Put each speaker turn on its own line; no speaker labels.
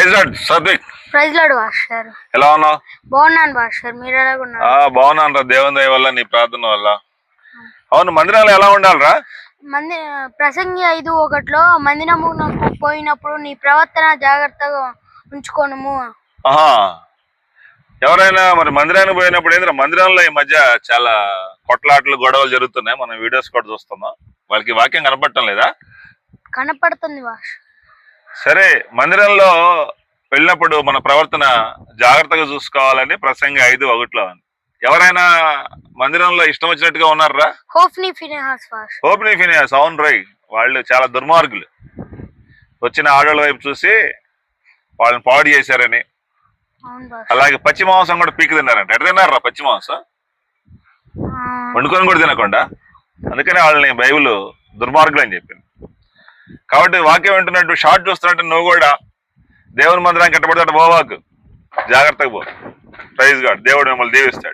Praise lord Satvik.
Praise lord pastor.
ఎలా ఉన్నావు?
బాగున్నాను పాస్టర్, మీరు ఎలా ఉన్నారు?
బాగున్నాను రా, దేవుని దయ వల్ల, నీ ప్రార్థన వల్ల. అవును, మందిరాలు ఎలా ఉండాలిరా?
ప్రసంగి 5:1 మందిరమునకు పోయినప్పుడు నీ ప్రవర్తన జాగ్రత్తగా ఉంచుకోనుము.
ఎవరైనా మరి మందిరానికి పోయినప్పుడు ఏంటంటే, మందిరంలో ఈ మధ్య చాలా కొట్లాటలు గొడవలు జరుగుతున్నాయి. మనం వీడియోస్ కూడా చూస్తున్నాం. వాళ్ళకి వాక్యం కనపడటం లేదా?
కనపడుతుంది పాస్టర్.
సరే, మందిరంలో వెళ్ళినప్పుడు మన ప్రవర్తన జాగ్రత్తగా చూసుకోవాలని ప్రసంగి 5:1 ఎవరైనా మందిరంలో ఇష్టం వచ్చినట్టుగా ఉన్నారా?
హోప్నీ ఫినిహాస్.
అవును రై, వాళ్ళు చాలా దుర్మార్గులు. వచ్చిన ఆడవాళ్ళ వైపు చూసి వాళ్ళని పాడు చేశారని, అలాగే పచ్చి మాంసం కూడా పీకి తిన్నారంట. ఎక్కడ తిన్నారా పచ్చి మాంసం? వండుకొని కూడా తినకుండా. అందుకని వాళ్ళని బైబిల్ దుర్మార్గులు అని చెప్పింది. కాబట్టి వాక్యం వింటున్నట్టు, షార్ట్ చూస్తున్నట్టు నువ్వు కూడా దేవుని మందిరానికి కట్టబడితే పోవాకు, జాగ్రత్తగా పో. ప్రైజ్ గాడ్, దేవుడు మిమ్మల్ని దీవిస్తాడు.